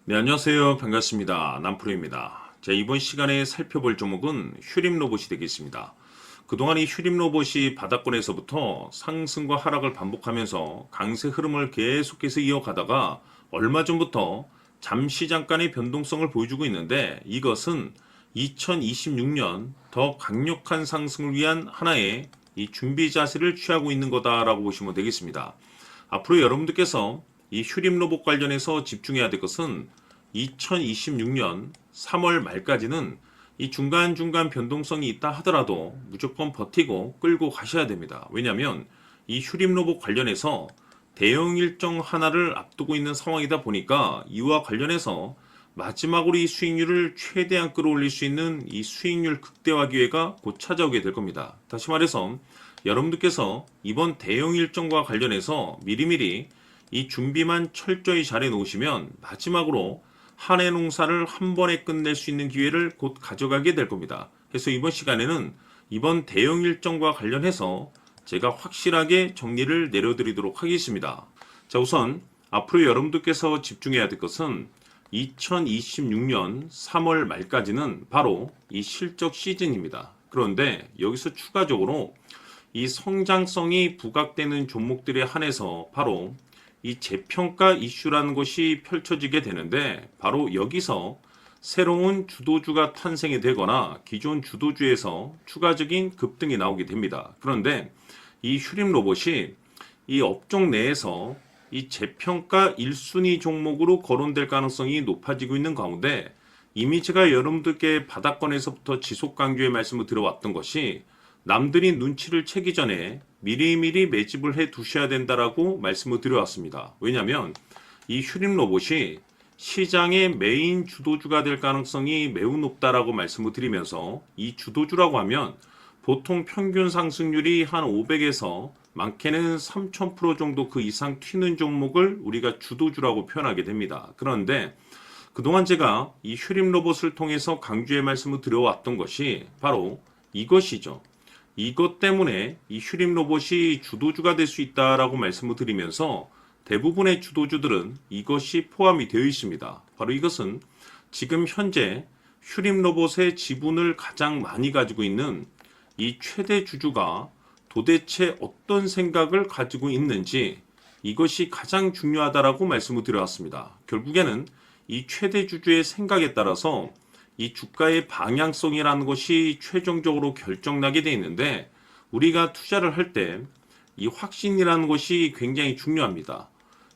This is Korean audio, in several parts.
네, 안녕하세요. 반갑습니다. 남프로입니다. 자, 이번 시간에 살펴볼 종목은 휴림 로봇이 되겠습니다. 그동안 이 휴림 로봇이 바닥권에서부터 상승과 하락을 반복하면서 강세 흐름을 계속해서 이어가다가 얼마 전부터 잠시 잠깐의 변동성을 보여주고 있는데, 이것은 2026년 더 강력한 상승을 위한 하나의 이 준비 자세를 취하고 있는 거다라고 보시면 되겠습니다. 앞으로 여러분들께서 이 휴림 로봇 관련해서 집중해야 될 것은 2026년 3월 말까지는 이 중간중간 변동성이 있다 하더라도 무조건 버티고 끌고 가셔야 됩니다. 왜냐하면 이 휴림 로봇 관련해서 대형 일정 하나를 앞두고 있는 상황이다 보니까 이와 관련해서 마지막으로 이 수익률을 최대한 끌어올릴 수 있는 이 수익률 극대화 기회가 곧 찾아오게 될 겁니다. 다시 말해서 여러분들께서 이번 대형 일정과 관련해서 미리미리 이 준비만 철저히 잘 해놓으시면 마지막으로 한 해 농사를 한 번에 끝낼 수 있는 기회를 곧 가져가게 될 겁니다. 그래서 이번 시간에는 이번 대형 일정과 관련해서 제가 확실하게 정리를 내려드리도록 하겠습니다. 자, 우선 앞으로 여러분들께서 집중해야 될 것은 2026년 3월 말까지는 바로 이 실적 시즌입니다. 그런데 여기서 추가적으로 이 성장성이 부각되는 종목들에 한해서 바로 이 재평가 이슈라는 것이 펼쳐지게 되는데, 바로 여기서 새로운 주도주가 탄생이 되거나 기존 주도주에서 추가적인 급등이 나오게 됩니다. 그런데 이 휴림 로봇이 이 업종 내에서 이 재평가 1순위 종목으로 거론될 가능성이 높아지고 있는 가운데, 이미 제가 여러분들께 바닥권에서부터 지속 강조의 말씀을 드려왔던 것이 남들이 눈치를 채기 전에 미리미리 매집을 해 두셔야 된다라고 말씀을 드려왔습니다. 왜냐하면 이 휴림 로봇이 시장의 메인 주도주가 될 가능성이 매우 높다라고 말씀을 드리면서, 이 주도주라고 하면 보통 평균 상승률이 한 500에서 많게는 3000% 정도 그 이상 튀는 종목을 우리가 주도주라고 표현하게 됩니다. 그런데 그동안 제가 이 휴림 로봇을 통해서 강조의 말씀을 드려왔던 것이 바로 이것이죠. 이것 때문에 이 휴림 로봇이 주도주가 될 수 있다라고 말씀을 드리면서 대부분의 주도주들은 이것이 포함이 되어 있습니다. 바로 이것은 지금 현재 휴림 로봇의 지분을 가장 많이 가지고 있는 이 최대 주주가 도대체 어떤 생각을 가지고 있는지, 이것이 가장 중요하다라고 말씀을 드려왔습니다. 결국에는 이 최대 주주의 생각에 따라서 이 주가의 방향성이라는 것이 최종적으로 결정나게 돼 있는데, 우리가 투자를 할 때 이 확신이라는 것이 굉장히 중요합니다.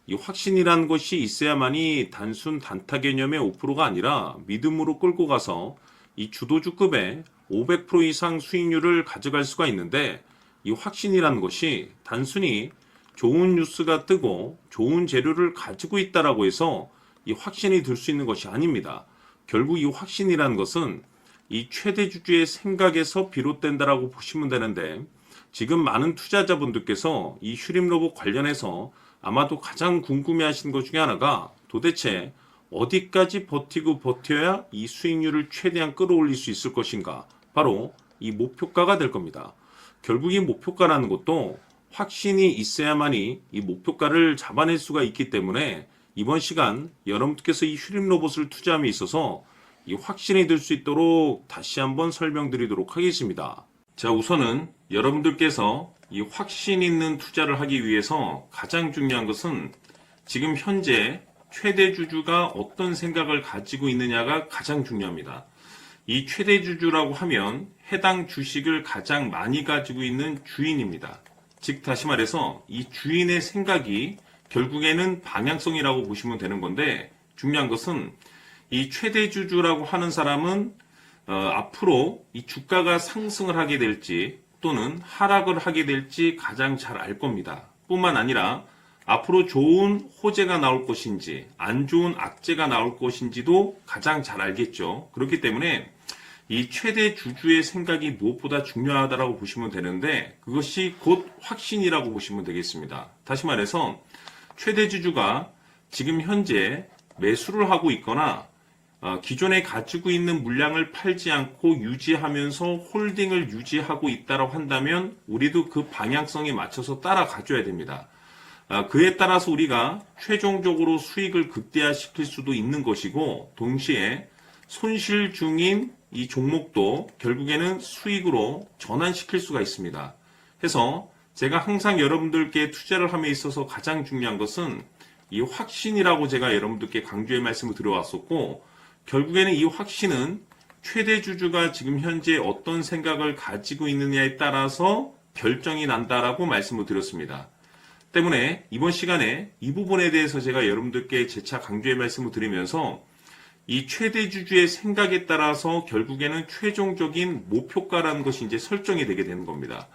이 확신이라는 것이 있어야만이 단순 단타 개념의 5%가 아니라 믿음으로 끌고 가서 이 주도주급의 500% 이상 수익률을 가져갈 수가 있는데, 이 확신이라는 것이 단순히 좋은 뉴스가 뜨고 좋은 재료를 가지고 있다라고 해서 이 확신이 들 수 있는 것이 아닙니다. 결국 이 확신이라는 것은 이 최대 주주의 생각에서 비롯된다라고 보시면 되는데, 지금 많은 투자자분들께서 이 휴림 로봇 관련해서 아마도 가장 궁금해하시는 것 중에 하나가 도대체 어디까지 버티고 버텨야 이 수익률을 최대한 끌어올릴 수 있을 것인가, 바로 이 목표가가 될 겁니다. 결국 이 목표가라는 것도 확신이 있어야만이 이 목표가를 잡아낼 수가 있기 때문에 이번 시간 여러분께서 이 휴림 로봇을 투자함에 있어서 이 확신이 들 수 있도록 다시 한번 설명드리도록 하겠습니다. 자, 우선은 여러분들께서 이 확신 있는 투자를 하기 위해서 가장 중요한 것은 지금 현재 최대 주주가 어떤 생각을 가지고 있느냐가 가장 중요합니다. 이 최대 주주라고 하면 해당 주식을 가장 많이 가지고 있는 주인입니다. 즉 다시 말해서 이 주인의 생각이 결국에는 방향성이라고 보시면 되는 건데, 중요한 것은 이 최대 주주라고 하는 사람은 앞으로 이 주가가 상승을 하게 될지 또는 하락을 하게 될지 가장 잘 알 겁니다. 뿐만 아니라 앞으로 좋은 호재가 나올 것인지 안 좋은 악재가 나올 것인지도 가장 잘 알겠죠. 그렇기 때문에 이 최대 주주의 생각이 무엇보다 중요하다고 보시면 되는데, 그것이 곧 확신이라고 보시면 되겠습니다. 다시 말해서 최대 주주가 지금 현재 매수를 하고 있거나 기존에 가지고 있는 물량을 팔지 않고 유지하면서 홀딩을 유지하고 있다고 한다면 우리도 그 방향성에 맞춰서 따라가줘야 됩니다. 그에 따라서 우리가 최종적으로 수익을 극대화시킬 수도 있는 것이고 동시에 손실 중인 이 종목도 결국에는 수익으로 전환시킬 수가 있습니다. 해서 제가 항상 여러분들께 투자를 함에 있어서 가장 중요한 것은 이 확신이라고 제가 여러분들께 강조의 말씀을 드려왔었고 결국에는 이 확신은 최대 주주가 지금 현재 어떤 생각을 가지고 있느냐에 따라서 결정이 난다라고 말씀을 드렸습니다. 때문에 이번 시간에 이 부분에 대해서 제가 여러분들께 재차 강조의 말씀을 드리면서 이 최대 주주의 생각에 따라서 결국에는 최종적인 목표가라는 것이 이제 설정이 되게 되는 겁니다.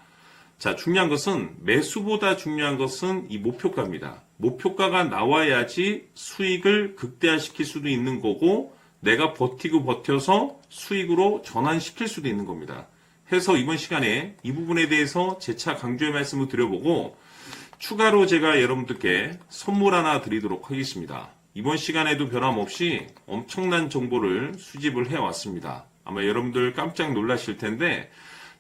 자, 중요한 것은 매수보다 중요한 것은 이 목표가입니다. 목표가가 나와야지 수익을 극대화시킬 수도 있는 거고 내가 버티고 버텨서 수익으로 전환시킬 수도 있는 겁니다. 해서 이번 시간에 이 부분에 대해서 재차 강조의 말씀을 드려보고 추가로 제가 여러분들께 선물 하나 드리도록 하겠습니다. 이번 시간에도 변함없이 엄청난 정보를 수집을 해왔습니다. 아마 여러분들 깜짝 놀라실 텐데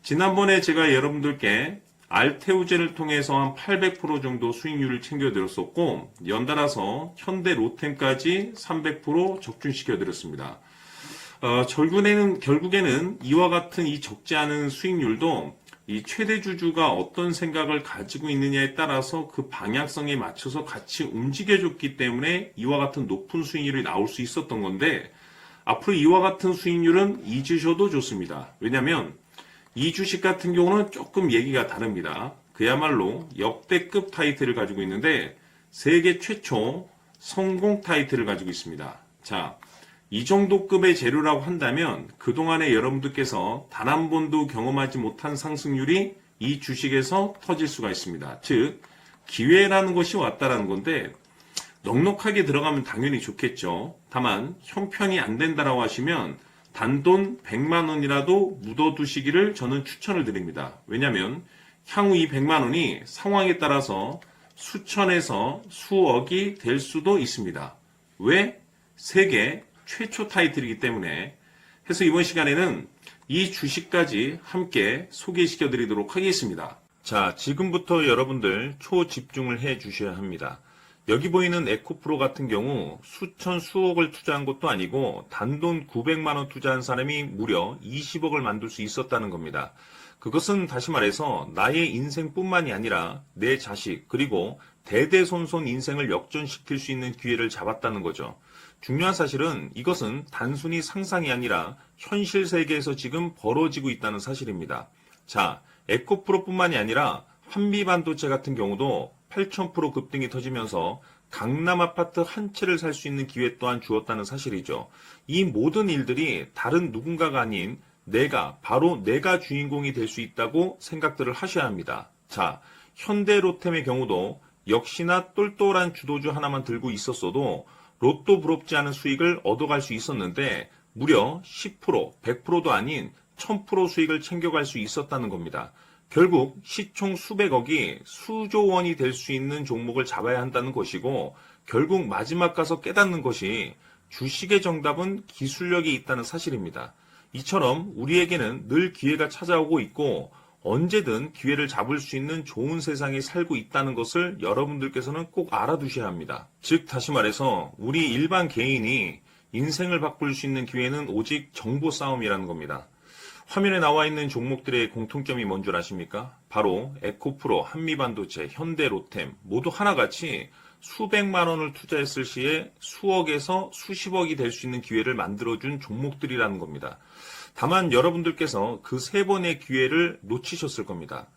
지난번에 제가 여러분들께 알테오젠을 통해서 한 800% 정도 수익률을 챙겨드렸었고 연달아서 현대 로템까지 300% 적중시켜드렸습니다. 결국에는 이와 같은 이 적지 않은 수익률도 이 최대 주주가 어떤 생각을 가지고 있느냐에 따라서 그 방향성에 맞춰서 같이 움직여줬기 때문에 이와 같은 높은 수익률이 나올 수 있었던 건데 앞으로 이와 같은 수익률은 잊으셔도 좋습니다. 왜냐하면 이 주식 같은 경우는 조금 얘기가 다릅니다. 그야말로 역대급 타이틀을 가지고 있는데 세계 최초 성공 타이틀을 가지고 있습니다. 자, 이 정도 급의 재료라고 한다면 그동안에 여러분들께서 단 한 번도 경험하지 못한 상승률이 이 주식에서 터질 수가 있습니다. 즉 기회라는 것이 왔다라는 건데 넉넉하게 들어가면 당연히 좋겠죠. 다만 형편이 안 된다라고 하시면 단돈 100만 원이라도 묻어두시기를 저는 추천을 드립니다. 왜냐하면 향후 이 100만 원이 상황에 따라서 수천에서 수억이 될 수도 있습니다. 왜? 세계 최초 타이틀이기 때문에. 해서 이번 시간에는 이 주식까지 함께 소개시켜 드리도록 하겠습니다. 자, 지금부터 여러분들 초집중을 해 주셔야 합니다. 여기 보이는 에코프로 같은 경우 수천 수억을 투자한 것도 아니고 단돈 900만 원 투자한 사람이 무려 20억을 만들 수 있었다는 겁니다. 그것은 다시 말해서 나의 인생뿐만이 아니라 내 자식 그리고 대대손손 인생을 역전시킬 수 있는 기회를 잡았다는 거죠. 중요한 사실은 이것은 단순히 상상이 아니라 현실 세계에서 지금 벌어지고 있다는 사실입니다. 자, 에코프로뿐만이 아니라 한미반도체 같은 경우도 8,000% 급등이 터지면서 강남 아파트 한 채를 살 수 있는 기회 또한 주었다는 사실이죠. 이 모든 일들이 다른 누군가가 아닌 바로 내가 주인공이 될 수 있다고 생각들을 하셔야 합니다. 자, 현대로템의 경우도 역시나 똘똘한 주도주 하나만 들고 있었어도 로또 부럽지 않은 수익을 얻어갈 수 있었는데 무려 10%, 100%도 아닌 1000% 수익을 챙겨갈 수 있었다는 겁니다. 결국 시총 수백억이 수조 원이 될 수 있는 종목을 잡아야 한다는 것이고 결국 마지막 가서 깨닫는 것이 주식의 정답은 기술력이 있다는 사실입니다. 이처럼 우리에게는 늘 기회가 찾아오고 있고 언제든 기회를 잡을 수 있는 좋은 세상에 살고 있다는 것을 여러분들께서는 꼭 알아두셔야 합니다. 즉 다시 말해서 우리 일반 개인이 인생을 바꿀 수 있는 기회는 오직 정보 싸움이라는 겁니다. 화면에 나와 있는 종목들의 공통점이 뭔 줄 아십니까? 바로 에코프로, 한미반도체, 현대로템 모두 하나같이 수백만 원을 투자했을 시에 수억에서 수십억이 될 수 있는 기회를 만들어준 종목들이라는 겁니다. 다만 여러분들께서 그 세 번의 기회를 놓치셨을 겁니다.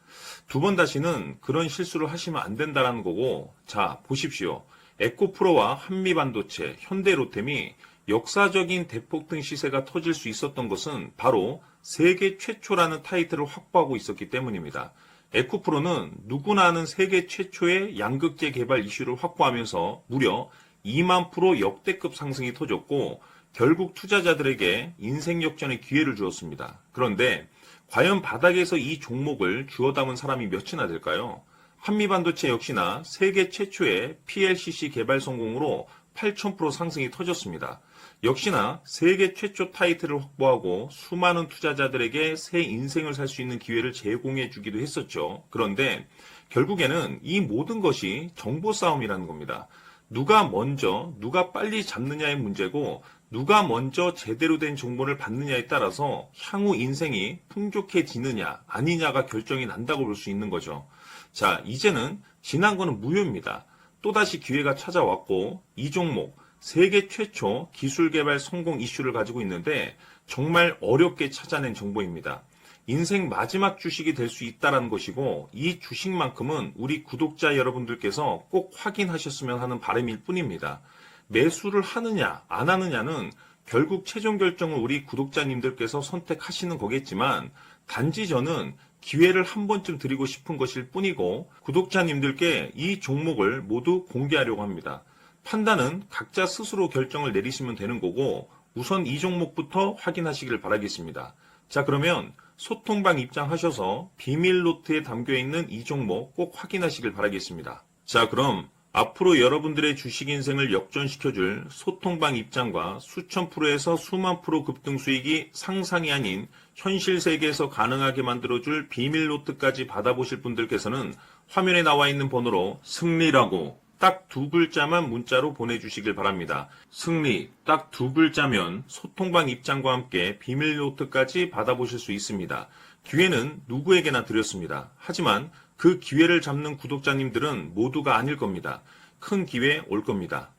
두 번 다시는 그런 실수를 하시면 안 된다는 거고, 자 보십시오. 에코프로와 한미반도체, 현대로템이 역사적인 대폭등 시세가 터질 수 있었던 것은 바로 세계 최초라는 타이틀을 확보하고 있었기 때문입니다. 에코프로는 누구나 아는 세계 최초의 양극재 개발 이슈를 확보하면서 무려 2만 프로 역대급 상승이 터졌고 결국 투자자들에게 인생 역전의 기회를 주었습니다. 그런데 과연 바닥에서 이 종목을 주워 담은 사람이 몇이나 될까요? 한미반도체 역시나 세계 최초의 PLCC 개발 성공으로 8,000% 상승이 터졌습니다. 역시나 세계 최초 타이틀을 확보하고 수많은 투자자들에게 새 인생을 살 수 있는 기회를 제공해 주기도 했었죠. 그런데 결국에는 이 모든 것이 정보 싸움이라는 겁니다. 누가 먼저, 누가 빨리 잡느냐의 문제고, 누가 먼저 제대로 된 정보를 받느냐에 따라서 향후 인생이 풍족해지느냐, 아니냐가 결정이 난다고 볼 수 있는 거죠. 자, 이제는 지난 거는 무효입니다. 또다시 기회가 찾아왔고, 이 종목, 세계 최초 기술 개발 성공 이슈를 가지고 있는데, 정말 어렵게 찾아낸 정보입니다. 인생 마지막 주식이 될 수 있다는 것이고, 이 주식만큼은 우리 구독자 여러분들께서 꼭 확인하셨으면 하는 바람일 뿐입니다. 매수를 하느냐 안 하느냐는 결국 최종 결정을 우리 구독자님들께서 선택하시는 거겠지만, 단지 저는 기회를 한 번쯤 드리고 싶은 것일 뿐이고, 구독자님들께 이 종목을 모두 공개하려고 합니다. 판단은 각자 스스로 결정을 내리시면 되는 거고, 우선 이 종목부터 확인하시길 바라겠습니다. 자, 그러면 소통방 입장하셔서 비밀 노트에 담겨있는 이 종목 꼭 확인하시길 바라겠습니다. 자, 그럼 앞으로 여러분들의 주식 인생을 역전시켜줄 소통방 입장과 수천 프로에서 수만 프로 급등 수익이 상상이 아닌 현실 세계에서 가능하게 만들어줄 비밀 노트까지 받아보실 분들께서는 화면에 나와 있는 번호로 승리라고 딱 두 글자만 문자로 보내주시길 바랍니다. 승리 딱 두 글자면 소통방 입장과 함께 비밀 노트까지 받아보실 수 있습니다. 기회는 누구에게나 드렸습니다. 하지만 그 기회를 잡는 구독자님들은 모두가 아닐 겁니다. 큰 기회 올 겁니다.